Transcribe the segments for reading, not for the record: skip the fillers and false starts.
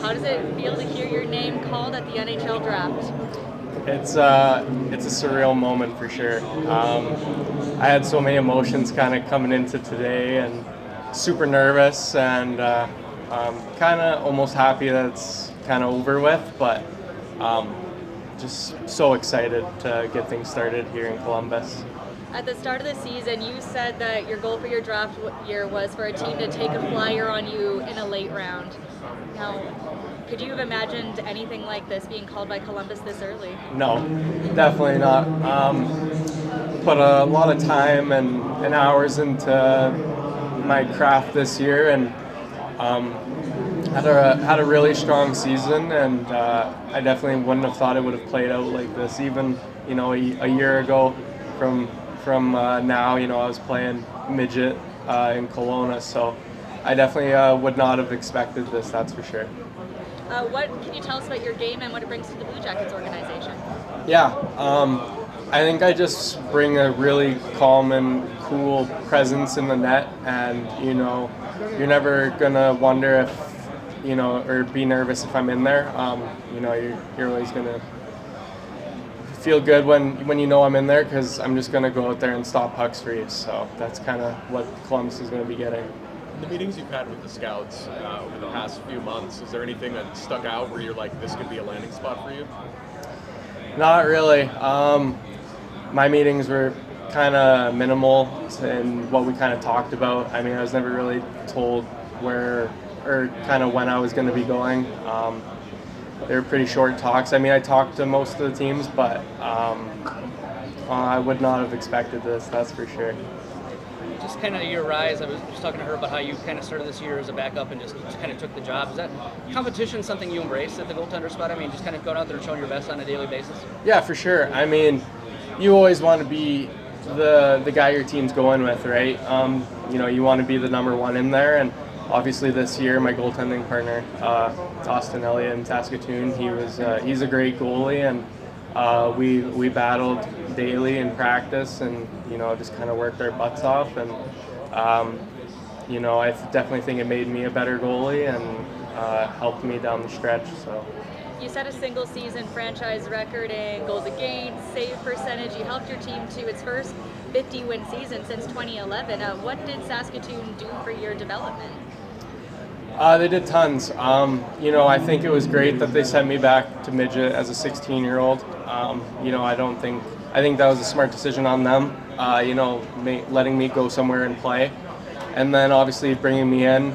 How does it feel to hear your name called at the NHL draft? It's a surreal moment for sure. I had so many emotions kind of coming into today, and super nervous, and kind of almost happy that it's kind of over with, but um, just so excited to get things started here in Columbus. At the start of the season, you said that your goal for your draft year was for a team to take a flyer on you in a late round. Now, could you have imagined anything like this being called by Columbus this early? No, definitely not. Put a lot of time and hours into my craft this year, and um, had a really strong season, and I definitely wouldn't have thought it would have played out like this. Even a year ago, from now, I was playing midget in Kelowna, so I definitely would not have expected this. That's for sure. What can you tell us about your game and what it brings to the Blue Jackets organization? Yeah, I think I just bring a really calm and cool presence in the net, and you're never gonna wonder if or be nervous if I'm in there. You're always gonna feel good when I'm in there, because I'm just gonna go out there and stop pucks for you. So that's kind of what Columbus is gonna be getting. In the meetings you've had with the scouts over the past few months, is there anything that stuck out where you're like, this could be a landing spot for you? Not really. My meetings were kind of minimal in what we kind of talked about. I mean, I was never really told where or kind of when I was going to be going. They were pretty short talks. I mean, I talked to most of the teams, but I would not have expected this, that's for sure. Just kind of your rise. I was just talking to her about how you kind of started this year as a backup and just kind of took the job. Is that competition something you embrace at the goaltender spot? I mean, just kind of going out there and showing your best on a daily basis? Yeah, for sure. I mean, you always want to be the guy your team's going with, right? You want to be the number one in there, and obviously this year my goaltending partner, it's Austin Elliott in Saskatoon. He's a great goalie, and we battled daily in practice, and just kind of worked our butts off, and I definitely think it made me a better goalie and helped me down the stretch. So. You set a single season franchise record in goals against, save percentage. You helped your team to its first 50-win season since 2011. What did Saskatoon do for your development? They did tons. I think it was great that they sent me back to midget as a 16-year-old. I think that was a smart decision on them. Letting me go somewhere and play, and then obviously bringing me in.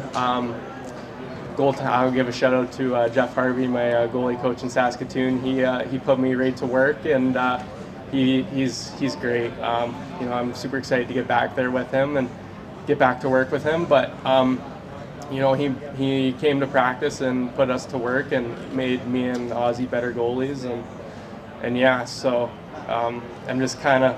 I'll give a shout out to Jeff Harvey, my goalie coach in Saskatoon. He put me right to work, and he's great. I'm super excited to get back there with him and get back to work with him. But he came to practice and put us to work and made me and Ozzy better goalies, and yeah. So I'm just kind of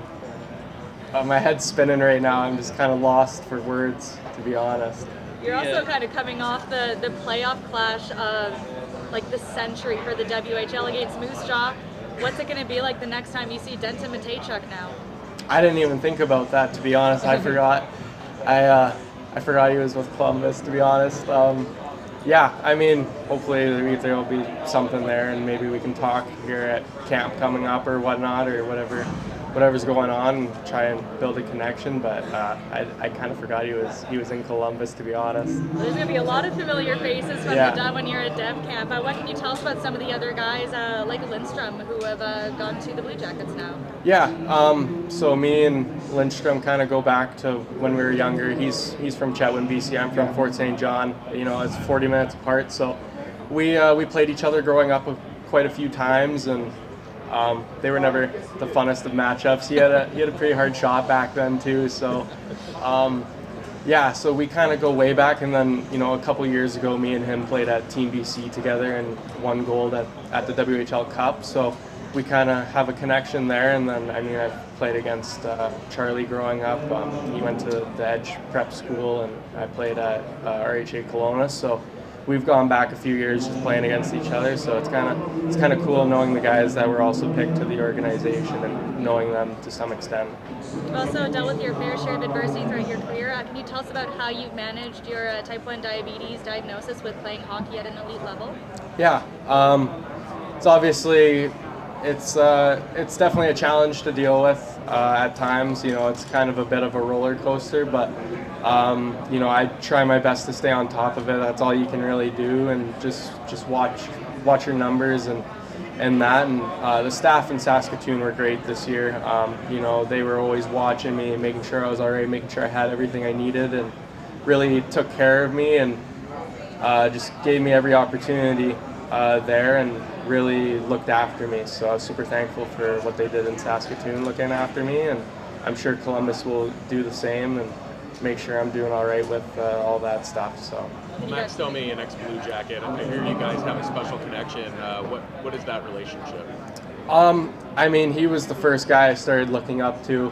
my head's spinning right now. I'm just kind of lost for words, to be honest. You're also kind of coming off the playoff clash of like the century for the WHL against Moose Jaw. What's it going to be like the next time you see Denton Matejchuk now? I didn't even think about that, to be honest. I forgot. I forgot he was with Columbus, to be honest. Yeah, I mean, hopefully there will be something there, and maybe we can talk here at camp coming up or whatnot, or whatever's going on, and try and build a connection. But I kind of forgot he was in Columbus, to be honest. Well, there's going to be a lot of familiar faces from the Dub when you're at Dev Camp. What can you tell us about some of the other guys like Lindstrom who have gone to the Blue Jackets now? Yeah, so me and Lindstrom kind of go back to when we were younger. He's from Chetwynd, BC. I'm from Fort St. John. It's 40 minutes apart. So we played each other growing up quite a few times, and they were never the funnest of matchups. He had a pretty hard shot back then too. So so we kind of go way back, and then a couple years ago, me and him played at Team BC together and won gold at the WHL Cup. So we kind of have a connection there. And then I played against Charlie growing up. He went to the Edge Prep School, and I played at RHA Kelowna. So we've gone back a few years just playing against each other. So it's kind of cool knowing the guys that were also picked to the organization and knowing them to some extent. You've also dealt with your fair share of adversity throughout your career. Can you tell us about how you've managed your type 1 diabetes diagnosis with playing hockey at an elite level? Yeah, it's obviously it's definitely a challenge to deal with at times. You know, it's kind of a bit of a roller coaster, but you know, I try my best to stay on top of it. That's all you can really do, and just watch your numbers and that. And the staff in Saskatoon were great this year. You know, they were always watching me, making sure I was all right, making sure I had everything I needed, and really took care of me and just gave me every opportunity there and really looked after me. So I was super thankful for what they did in Saskatoon looking after me, and I'm sure Columbus will do the same and make sure I'm doing all right with all that stuff. So Max Domi, an ex-Blue Jacket. I hear you guys have a special connection. What is that relationship? I mean, he was the first guy I started looking up to.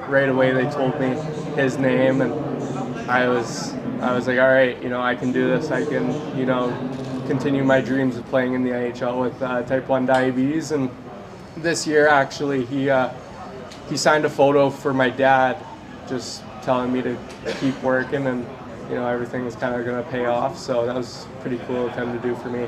Right away they told me his name, and I was like, all right, you know, I can do this. I can, you know, continue my dreams of playing in the NHL with type 1 diabetes. And this year, actually, he signed a photo for my dad, just telling me to keep working, and you know, everything was kind of going to pay off. So that was pretty cool of him to do for me.